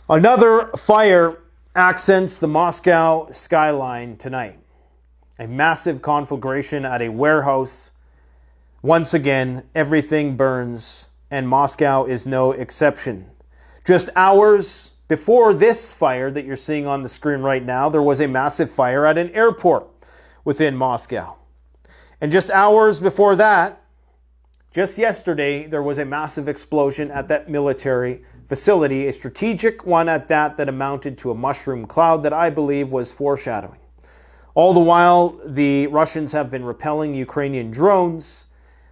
Another fire accents the Moscow skyline tonight. A massive conflagration at a warehouse. Once again, everything burns, and Moscow is no exception. Just hours before this fire that you're seeing on the screen right now, there was a massive fire at an airport within Moscow. And just hours before that, just yesterday, there was a massive explosion at that military facility, a strategic one at that amounted to a mushroom cloud that I believe was foreshadowing. All the while, the Russians have been repelling Ukrainian drones.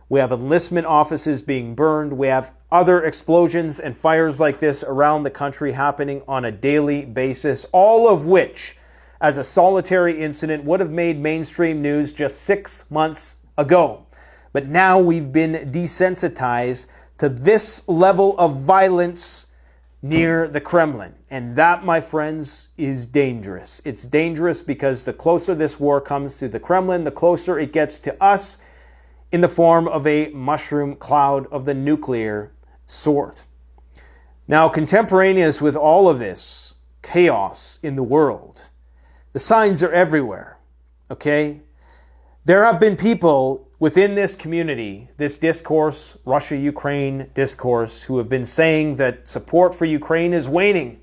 We have enlistment offices being burned. We have other explosions and fires like this around the country happening on a daily basis, all of which, as a solitary incident, would have made mainstream news just 6 months ago. But now we've been desensitized to this level of violence near the Kremlin. And that, my friends, is dangerous. It's dangerous because the closer this war comes to the Kremlin, the closer it gets to us in the form of a mushroom cloud of the nuclear sort. Now, contemporaneous with all of this chaos in the world, the signs are everywhere, okay? There have been people within this community, this discourse, Russia-Ukraine discourse, who have been saying that support for Ukraine is waning.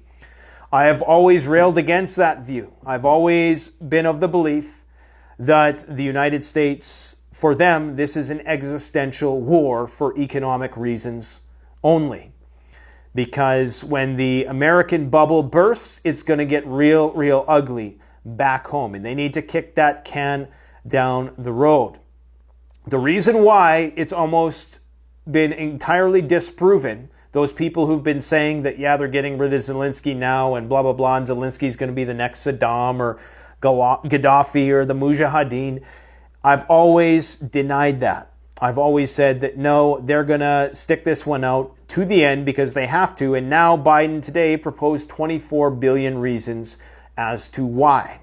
I have always railed against that view. I've always been of the belief that the United States, for them, this is an existential war for economic reasons only. Because when the American bubble bursts, it's going to get real ugly back home. And they need to kick that can down the road. The reason why it's almost been entirely disproven, those people who've been saying that, yeah, they're getting rid of Zelensky now and blah, blah, blah, and Zelensky's going to be the next Saddam or Gaddafi or the Mujahideen, I've always denied that. I've always said that, no, they're going to stick this one out to the end because they have to. And now Biden today proposed 24 billion reasons as to why.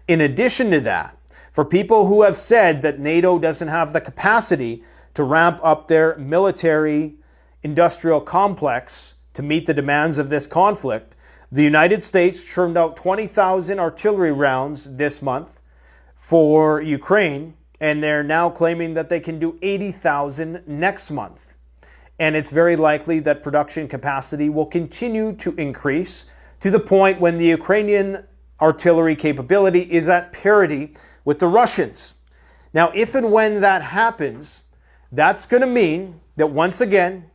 In addition to that, for people who have said that NATO doesn't have the capacity to ramp up their military industrial complex to meet the demands of this conflict, the United States churned out 20,000 artillery rounds this month for Ukraine, and they're now claiming that they can do 80,000 next month. And it's very likely that production capacity will continue to increase to the point when the Ukrainian artillery capability is at parity with the Russians. Now, if and when that happens, that's going to mean that once again,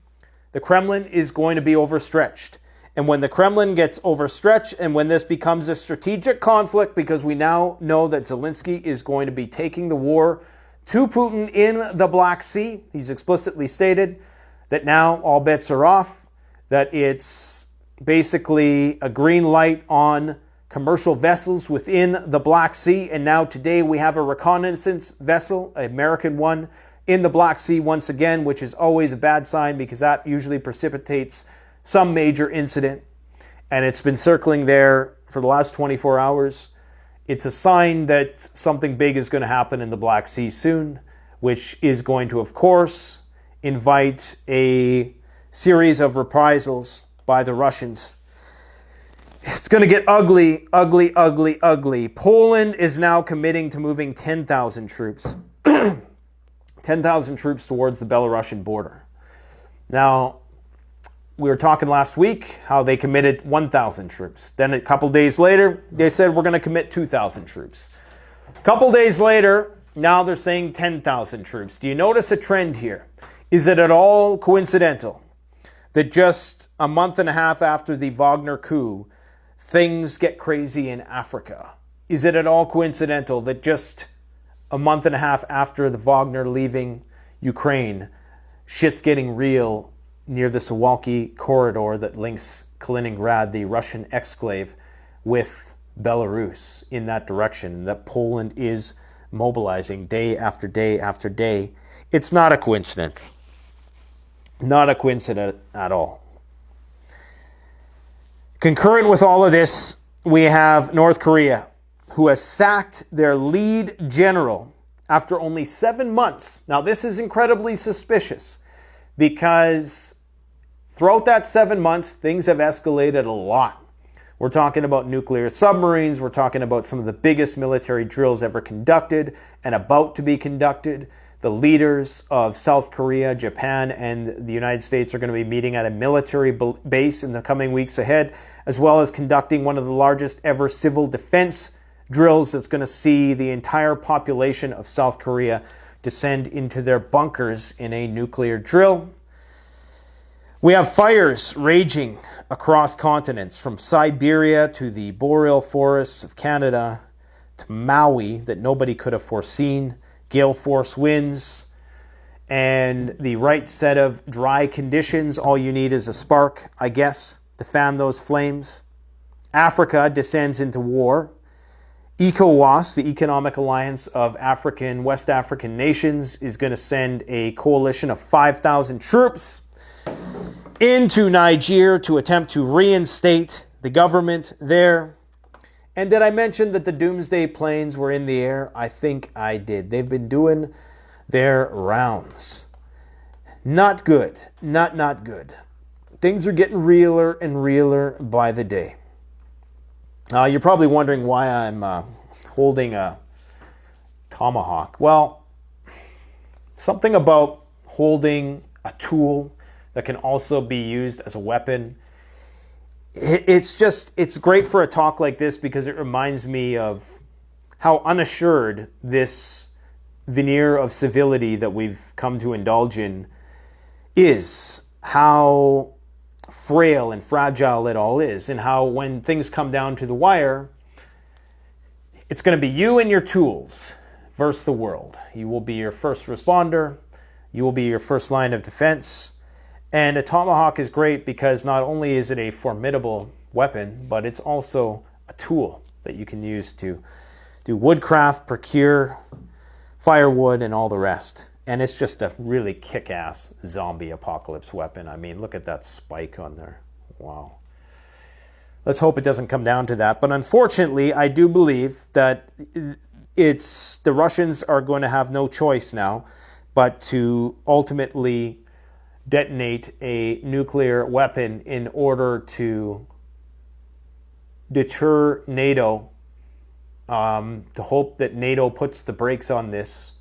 the Kremlin is going to be overstretched. And when the Kremlin gets overstretched and when this becomes a strategic conflict, because we now know that Zelensky is going to be taking the war to Putin in the Black Sea, he's explicitly stated that now all bets are off, that it's basically a green light on commercial vessels within the Black Sea. And now today we have a reconnaissance vessel, an American one, in the Black Sea once again, which is always a bad sign because that usually precipitates some major incident. And it's been circling there for the last 24 hours. It's a sign that something big is going to happen in the Black Sea soon, which is going to, of course, invite a series of reprisals by the Russians. It's going to get ugly, ugly, ugly, ugly. Poland is now committing to moving 10,000 troops. 10,000 troops towards the Belarusian border. Now, we were talking last week how they committed 1,000 troops. Then a couple days later, they said we're going to commit 2,000 troops. A couple days later, now they're saying 10,000 troops. Do you notice a trend here? Is it at all coincidental that just a month and a half after the Wagner coup, things get crazy in Africa? Is it at all coincidental that just a month and a half after the Wagner leaving Ukraine, shit's getting real near the Suwalki corridor that links Kaliningrad, the Russian exclave, with Belarus in that direction, that Poland is mobilizing day after day after day? It's not a coincidence. Not a coincidence at all. Concurrent with all of this, we have North Korea, who has sacked their lead general after only 7 months. Now, this is incredibly suspicious because throughout that 7 months, things have escalated a lot. We're talking about nuclear submarines. We're talking about some of the biggest military drills ever conducted and about to be conducted. The leaders of South Korea, Japan, and the United States are going to be meeting at a military base in the coming weeks ahead, as well as conducting one of the largest ever civil defense drills that's going to see the entire population of South Korea descend into their bunkers in a nuclear drill. We have fires raging across continents, from Siberia to the boreal forests of Canada to Maui, that nobody could have foreseen. Gale force winds and the right set of dry conditions. All you need is a spark, I guess, to fan those flames. Africa descends into war. ECOWAS, the Economic Alliance of West African Nations, is going to send a coalition of 5,000 troops into Niger to attempt to reinstate the government there. And did I mention that the doomsday planes were in the air? I think I did. They've been doing their rounds. Not good. Not good. Things are getting realer and realer by the day. You're probably wondering why I'm holding a tomahawk. Well, something about holding a tool that can also be used as a weapon. It's great for a talk like this because it reminds me of how unassured this veneer of civility that we've come to indulge in is, how frail and fragile it all is, and how when things come down to the wire, it's going to be you and your tools versus the world. You will be your first responder. You will be your first line of defense. And a tomahawk is great because not only is it a formidable weapon, but it's also a tool that you can use to do woodcraft, procure firewood, and all the rest. And it's just a really kick-ass zombie apocalypse weapon. I mean, look at that spike on there. Wow. Let's hope it doesn't come down to that. But unfortunately, I do believe that the Russians are going to have no choice now but to ultimately detonate a nuclear weapon in order to deter NATO, to hope that NATO puts the brakes on this.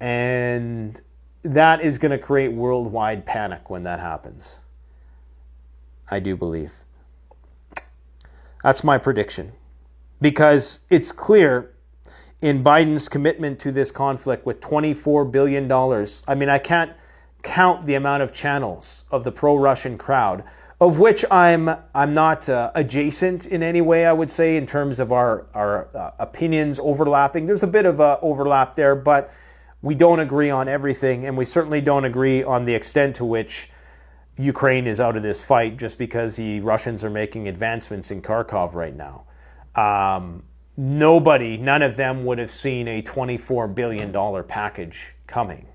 And that is going to create worldwide panic when that happens. I do believe. That's my prediction. Because it's clear in Biden's commitment to this conflict with $24 billion. I mean, I can't count the amount of channels of the pro-Russian crowd, of which I'm not adjacent in any way, I would say, in terms of our opinions overlapping. There's a bit of a overlap there, but we don't agree on everything, and we certainly don't agree on the extent to which Ukraine is out of this fight just because the Russians are making advancements in Kharkov right now. None of them would have seen a $24 billion package coming.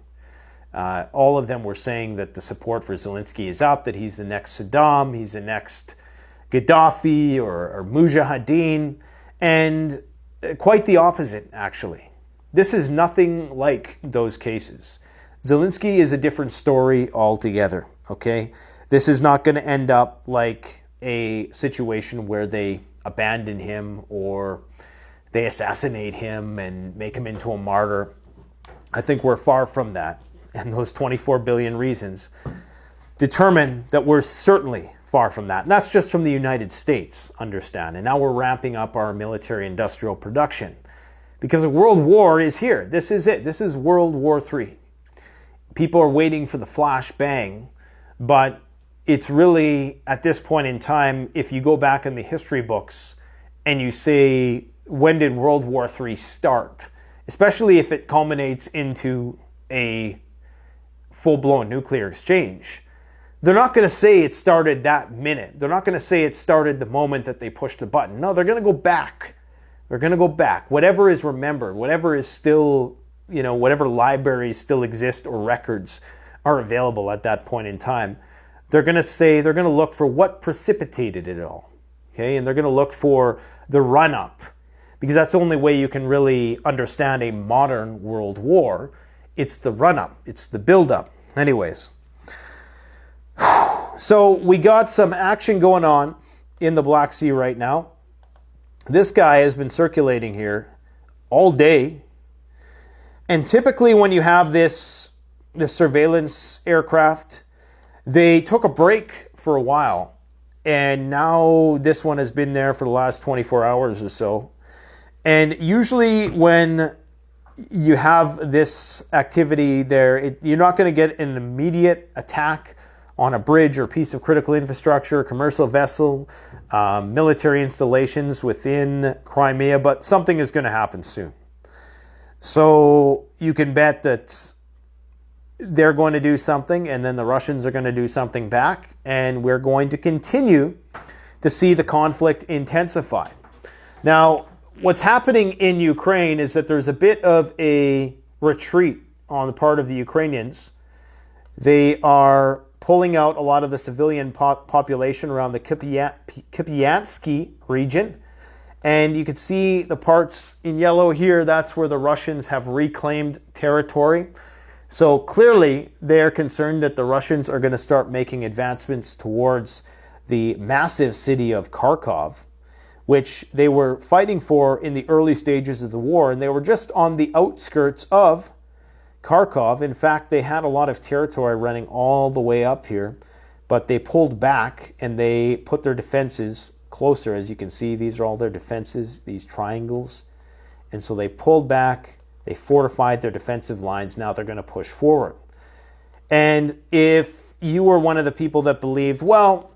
All of them were saying that the support for Zelensky is up, that he's the next Saddam, he's the next Gaddafi or Mujahideen, and quite the opposite, actually. This is nothing like those cases. Zelensky is a different story altogether, okay? This is not going to end up like a situation where they abandon him or they assassinate him and make him into a martyr. I think we're far from that. And those 24 billion reasons determine that we're certainly far from that. And that's just from the United States, understand. And now we're ramping up our military-industrial production because a world war is here. This is it. This is World War III. People are waiting for the flash bang, but it's really, at this point in time, if you go back in the history books and you say, when did World War III start? Especially if it culminates into a full-blown nuclear exchange. They're not going to say it started that minute. They're not going to say it started the moment that they pushed the button. No, they're going to go back. They're going to go back. Whatever is remembered, whatever is still, whatever libraries still exist or records are available at that point in time, they're going to look for what precipitated it all. Okay? And they're going to look for the run-up, because that's the only way you can really understand a modern world war. It's the run-up. It's the build-up. Anyways. So we got some action going on in the Black Sea right now. This guy has been circulating here all day. And typically when you have this surveillance aircraft, they took a break for a while. And now this one has been there for the last 24 hours or so. And usually when you have this activity there, you're not going to get an immediate attack on a bridge or piece of critical infrastructure, commercial vessel, military installations within Crimea, but something is going to happen soon. So you can bet that they're going to do something, and then the Russians are going to do something back, and we're going to continue to see the conflict intensify. Now, what's happening in Ukraine is that there's a bit of a retreat on the part of the Ukrainians. They are pulling out a lot of the civilian population around the Kupiansky region. And you can see the parts in yellow here, that's where the Russians have reclaimed territory. So clearly they're concerned that the Russians are going to start making advancements towards the massive city of Kharkov, which they were fighting for in the early stages of the war. And they were just on the outskirts of Kharkov. In fact, they had a lot of territory running all the way up here, but they pulled back and they put their defenses closer. As you can see, these are all their defenses, these triangles. And so they pulled back, they fortified their defensive lines. Now they're going to push forward. And if you were one of the people that believed, well,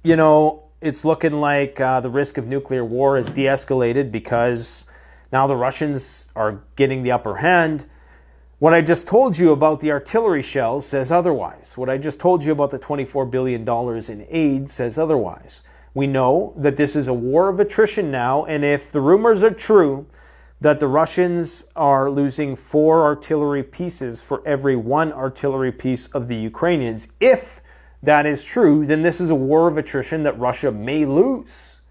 you know, it's looking like the risk of nuclear war is de-escalated because now the Russians are getting the upper hand, what I just told you about the artillery shells says otherwise. What I just told you about the $24 billion in aid says otherwise. We know that this is a war of attrition now, and if the rumors are true that the Russians are losing 4 artillery pieces for every 1 artillery piece of the Ukrainians, if that is true, then this is a war of attrition that Russia may lose.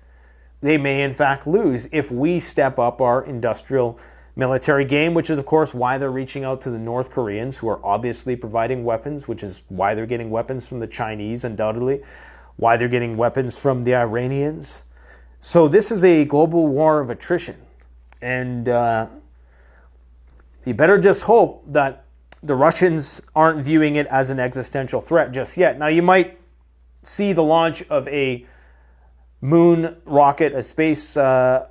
They may in fact lose if we step up our industrial military game, which is of course why they're reaching out to the North Koreans, who are obviously providing weapons, which is why they're getting weapons from the Chinese, undoubtedly, why they're getting weapons from the Iranians. So this is a global war of attrition. And you better just hope that the Russians aren't viewing it as an existential threat just yet. Now, you might see the launch of a moon rocket, a space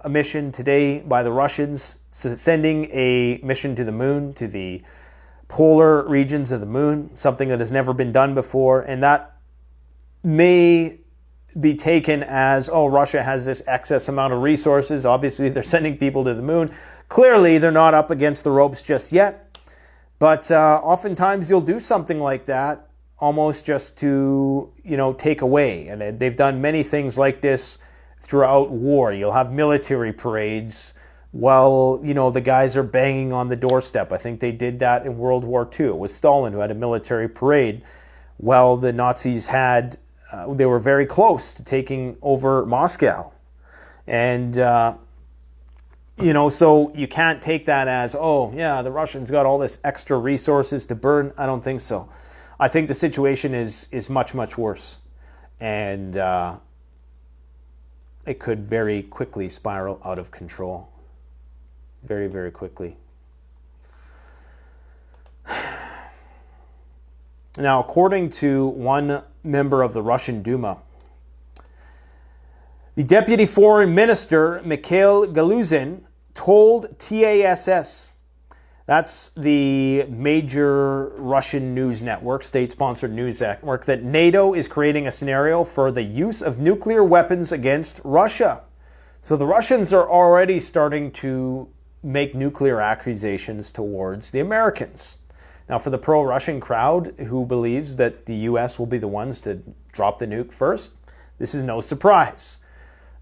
mission today by the Russians, sending a mission to the moon, to the polar regions of the moon, something that has never been done before. And that may be taken as, oh, Russia has this excess amount of resources. Obviously, they're sending people to the moon. Clearly, they're not up against the ropes just yet. But oftentimes you'll do something like that almost just to, take away. And they've done many things like this throughout war. You'll have military parades while, the guys are banging on the doorstep. I think they did that in World War II. It was Stalin who had a military parade while the Nazis had, they were very close to taking over Moscow. And, so you can't take that as, oh, yeah, the Russians got all this extra resources to burn. I don't think so. I think the situation is much, much worse. And it could very quickly spiral out of control. Very, very quickly. Now, according to one member of the Russian Duma, the Deputy Foreign Minister, Mikhail Galuzin, told TASS, that's the major Russian news network, state-sponsored news network, that NATO is creating a scenario for the use of nuclear weapons against Russia. So the Russians are already starting to make nuclear accusations towards the Americans. Now, for the pro-Russian crowd who believes that the U.S. will be the ones to drop the nuke first, this is no surprise.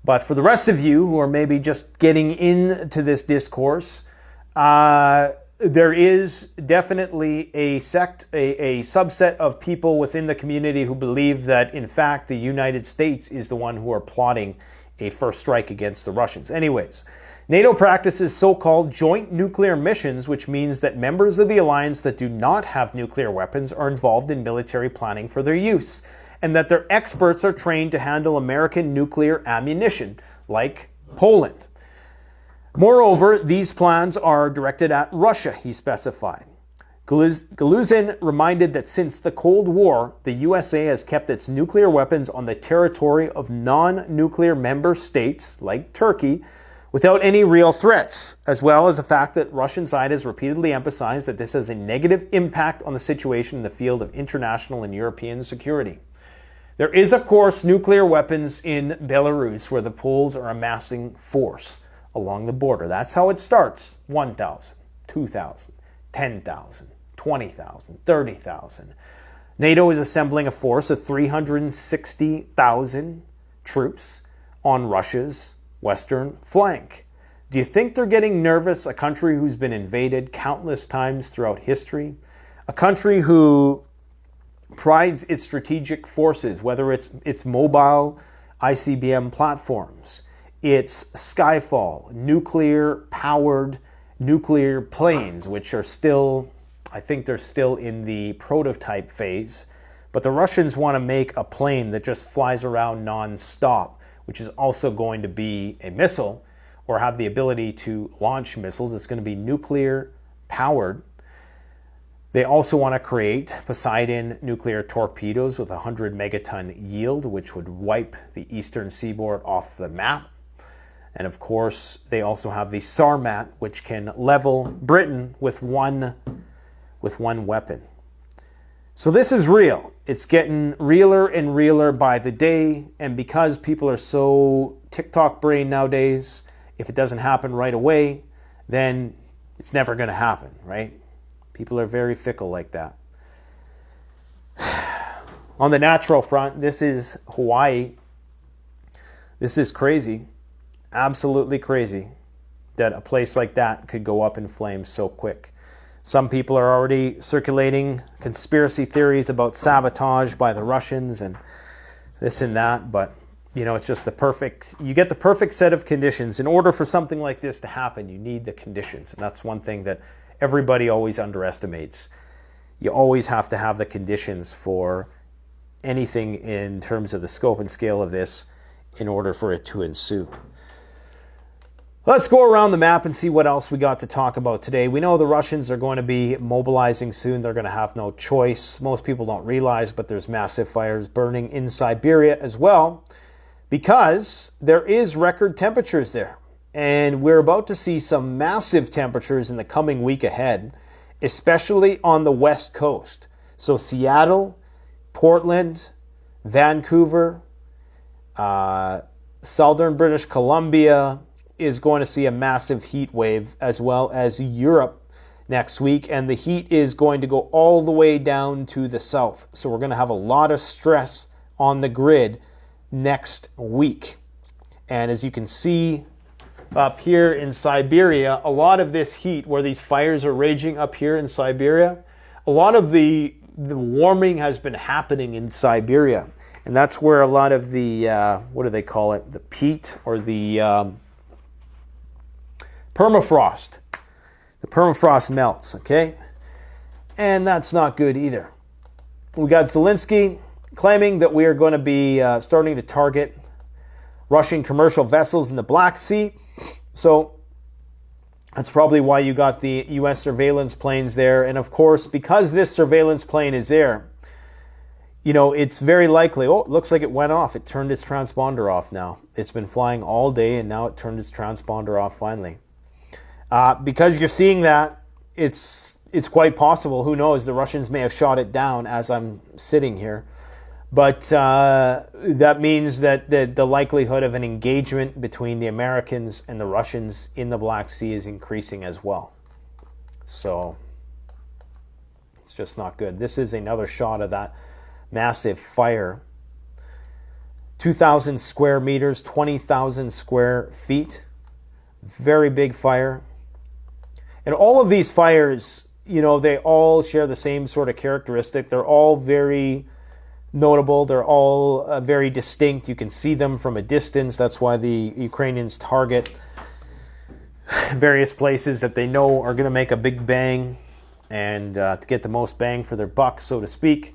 But for the rest of you who are maybe just getting into this discourse, there is definitely a subset of people within the community who believe that, in fact, the United States is the one who are plotting a first strike against the Russians. Anyways, NATO practices so-called joint nuclear missions, which means that members of the alliance that do not have nuclear weapons are involved in military planning for their use. and that their experts are trained to handle American nuclear ammunition, like Poland. Moreover, these plans are directed at Russia, he specified. Galuzin reminded that since the Cold War, the USA has kept its nuclear weapons on the territory of non-nuclear member states, like Turkey, without any real threats, as well as the fact that Russian side has repeatedly emphasized that this has a negative impact on the situation in the field of international and European security. There is, of course, nuclear weapons in Belarus, where the Poles are amassing force along the border. That's how it starts. 1,000, 2,000, 10,000, 20,000, 30,000. NATO is assembling a force of 360,000 troops on Russia's western flank. Do you think they're getting nervous? A country who's been invaded countless times throughout history, a country who prides its strategic forces, whether it's mobile ICBM platforms, it's Skyfall, nuclear-powered nuclear planes, which are still, I think they're still in the prototype phase. But the Russians want to make a plane that just flies around non-stop, which is also going to be a missile or have the ability to launch missiles. It's going to be nuclear-powered. They also want to create Poseidon nuclear torpedoes with a 100 megaton yield, which would wipe the eastern seaboard off the map. And of course, they also have the Sarmat, which can level Britain with one weapon. So this is real. It's getting realer and realer by the day. And because people are so TikTok brain nowadays, if it doesn't happen right away, then it's never going to happen, right? People are very fickle like that. On the natural front, this is Hawaii. This is crazy. Absolutely crazy that a place like that could go up in flames so quick. Some people are already circulating conspiracy theories about sabotage by the Russians and this and that, but you know, it's just you get the perfect set of conditions. In order for something like this to happen, you need the conditions, and that's one thing that everybody always underestimates. You always have to have the conditions for anything in terms of the scope and scale of this in order for it to ensue. Let's go around the map and see what else we got to talk about today. We know the Russians are going to be mobilizing soon. They're going to have no choice. Most people don't realize, but there's massive fires burning in Siberia as well because there is record temperatures there. And we're about to see some massive temperatures in the coming week ahead, especially on the West Coast. So Seattle, Portland, Vancouver, southern British Columbia is going to see a massive heat wave, as well as Europe next week. And the heat is going to go all the way down to the south. So we're going to have a lot of stress on the grid next week. And as you can see up here in Siberia, a lot of this heat, where these fires are raging up here in Siberia, a lot of the warming has been happening in Siberia. And that's where a lot of the, what do they call it? The peat or the permafrost. The permafrost melts, okay? And that's not good either. We got Zelensky claiming that we are going to be starting to target Russian commercial vessels in the Black Sea. So that's probably why you got the U.S. surveillance planes there. And of course, because this surveillance plane is there, you know, it's very likely, oh, it looks like it went off. It turned its transponder off now. It's been flying all day and now it turned its transponder off finally. Because you're seeing that, it's quite possible, who knows, the Russians may have shot it down as I'm sitting here. But that means that the likelihood of an engagement between the Americans and the Russians in the Black Sea is increasing as well. So it's just not good. This is another shot of that massive fire. 2,000 square meters, 20,000 square feet. Very big fire. And all of these fires, you know, they all share the same sort of characteristic. They're all very notable. They're all very distinct. You can see them from a distance. That's why the Ukrainians target various places that they know are going to make a big bang and to get the most bang for their buck, so to speak.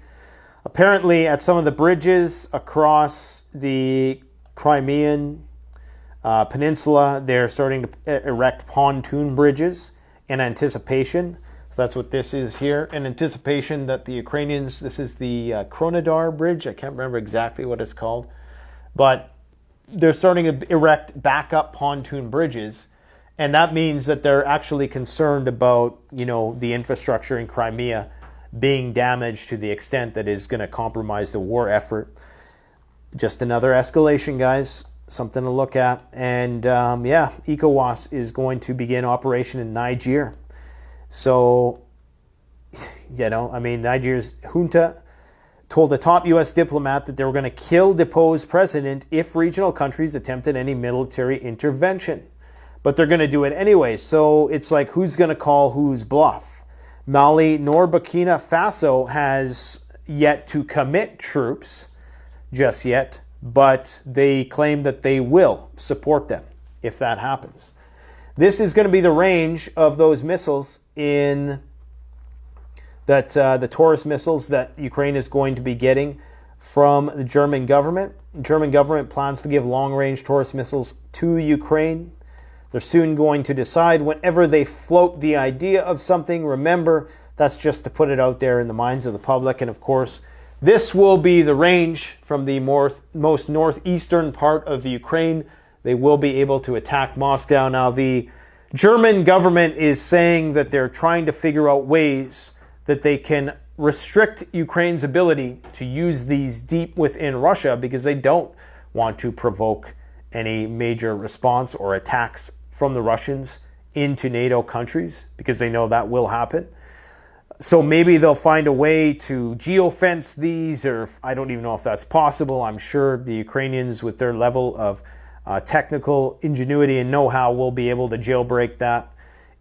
Apparently, at some of the bridges across the Crimean peninsula, they're starting to erect pontoon bridges in anticipation. So that's what this is here, in anticipation that the Ukrainians, this is the Kronodar Bridge. I can't remember exactly what it's called, but they're starting to erect backup pontoon bridges. And that means that they're actually concerned about, the infrastructure in Crimea being damaged to the extent that is going to compromise the war effort. Just another escalation, guys. Something to look at. And ECOWAS is going to begin operation in Niger. So, Niger's junta told a top U.S. diplomat that they were going to kill deposed president if regional countries attempted any military intervention. But they're going to do it anyway. So it's like, who's going to call whose bluff? Mali nor Burkina Faso has yet to commit troops just yet, but they claim that they will support them if that happens. This is going to be the range of those missiles the Taurus missiles that Ukraine is going to be getting from the German government. The German government plans to give long-range Taurus missiles to Ukraine. They're soon going to decide whenever they float the idea of something. Remember, that's just to put it out there in the minds of the public. And of course, this will be the range from the most northeastern part of Ukraine. They will be able to attack Moscow. Now, the German government is saying that they're trying to figure out ways that they can restrict Ukraine's ability to use these deep within Russia because they don't want to provoke any major response or attacks from the Russians into NATO countries because they know that will happen. So maybe they'll find a way to geofence these, or I don't even know if that's possible. I'm sure the Ukrainians, with their level of technical ingenuity and know-how, will be able to jailbreak that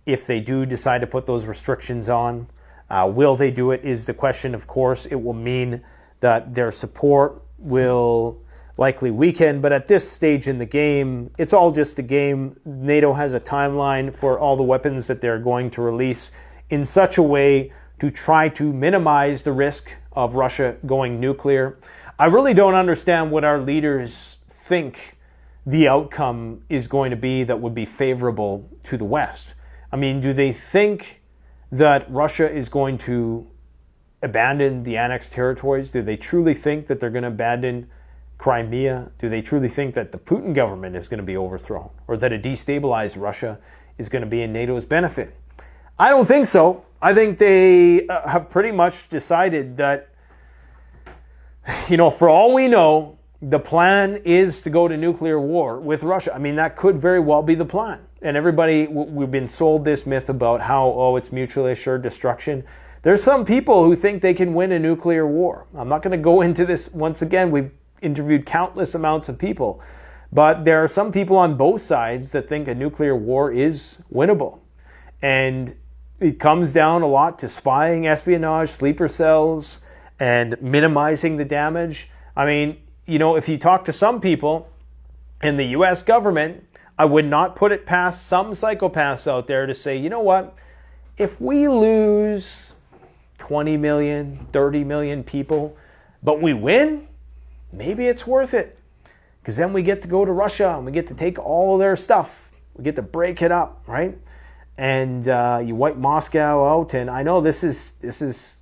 if they do decide to put those restrictions on. Will they do it is the question, of course. It will mean that their support will likely weaken, but at this stage in the game, it's all just a game. NATO has a timeline for all the weapons that they're going to release in such a way to try to minimize the risk of Russia going nuclear. I really don't understand what our leaders think the outcome is going to be that would be favorable to the West. I mean, do they think that Russia is going to abandon the annexed territories? Do they truly think that they're going to abandon Crimea? Do they truly think that the Putin government is going to be overthrown, or that a destabilized Russia is going to be in NATO's benefit? I don't think so. I think they have pretty much decided that, for all we know, the plan is to go to nuclear war with Russia. I mean, that could very well be the plan. And everybody, we've been sold this myth about how, it's mutually assured destruction. There's some people who think they can win a nuclear war. I'm not going to go into this once again. We've interviewed countless amounts of people. But there are some people on both sides that think a nuclear war is winnable. And it comes down a lot to spying, espionage, sleeper cells, and minimizing the damage. I mean, if you talk to some people in the U.S. government, I would not put it past some psychopaths out there to say, you know what, if we lose 20 million, 30 million people, but we win, maybe it's worth it. Because then we get to go to Russia and we get to take all of their stuff. We get to break it up, right? And you wipe Moscow out. And I know this is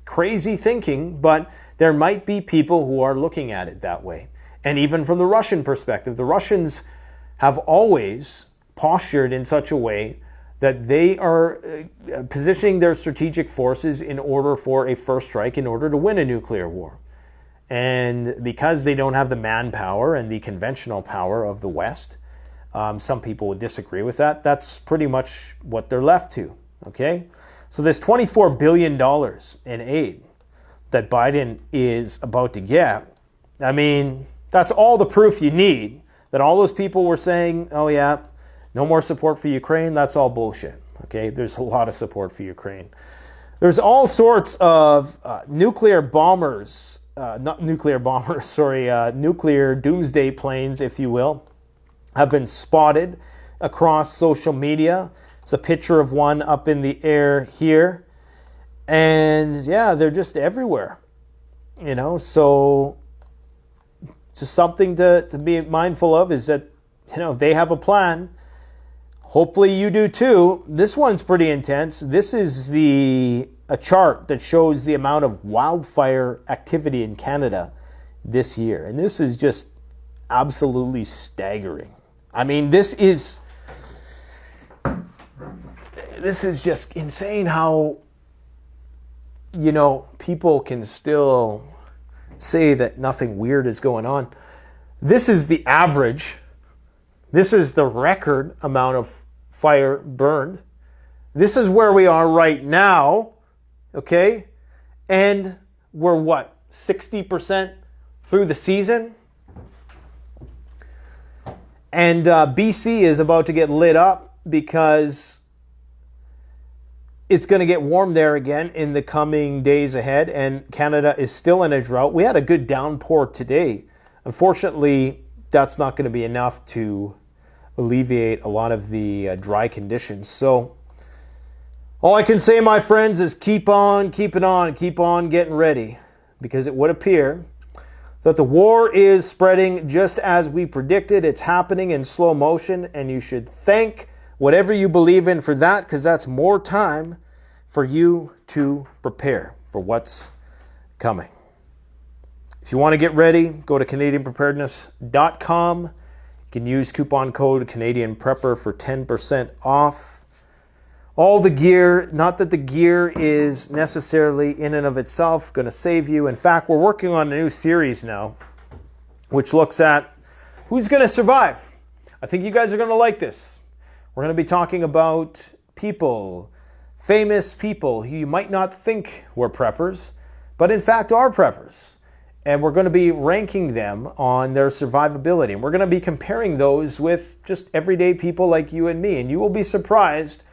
crazy thinking, but there might be people who are looking at it that way. And even from the Russian perspective, the Russians have always postured in such a way that they are positioning their strategic forces in order for a first strike, in order to win a nuclear war. And because they don't have the manpower and the conventional power of the West, some people would disagree with that. That's pretty much what they're left to, okay? So this $24 billion in aid that Biden is about to get, I mean, that's all the proof you need that all those people were saying, oh yeah, no more support for Ukraine. That's all bullshit, okay? There's a lot of support for Ukraine. There's all sorts of nuclear doomsday planes, if you will, have been spotted across social media. There's a picture of one up in the air here. And yeah, they're just everywhere. So just something to be mindful of is that, they have a plan. Hopefully you do too. This one's pretty intense. This is a chart that shows the amount of wildfire activity in Canada this year. And this is just absolutely staggering. I mean, this is just insane how, people can still say that nothing weird is going on. This is the average. This is the record amount of fire burned. This is where we are right now, okay? And we're 60% through the season? And BC is about to get lit up because it's going to get warm there again in the coming days ahead, and Canada is still in a drought. We had a good downpour today. Unfortunately, that's not going to be enough to alleviate a lot of the dry conditions. So all I can say, my friends, is keep on keeping on, keep on getting ready, because it would appear that the war is spreading just as we predicted. It's happening in slow motion, and you should thank whatever you believe in for that, because that's more time for you to prepare for what's coming. If you want to get ready, go to CanadianPreparedness.com. You can use coupon code CanadianPrepper for 10% off. All the gear, not that the gear is necessarily in and of itself going to save you. In fact, we're working on a new series now, which looks at who's going to survive. I think you guys are going to like this. We're going to be talking about people, famous people who you might not think were preppers, but in fact are preppers. And we're going to be ranking them on their survivability. And we're going to be comparing those with just everyday people like you and me. And you will be surprised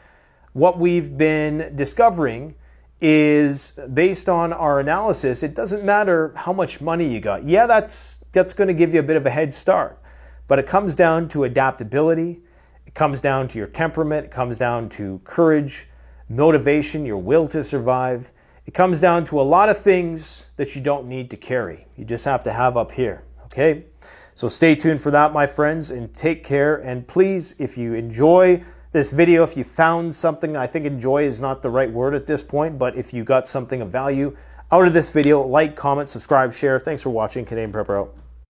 what we've been discovering is based on our analysis. It doesn't matter how much money you got. Yeah, that's going to give you a bit of a head start. But it comes down to adaptability. It comes down to your temperament. It comes down to courage, motivation, your will to survive. It comes down to a lot of things that you don't need to carry. You just have to have up here, okay? So stay tuned for that, my friends, and take care. And please, if you enjoy this video, if you found something, I think enjoy is not the right word at this point, but if you got something of value out of this video, like, comment, subscribe, share. Thanks for watching. Canadian Prepper out.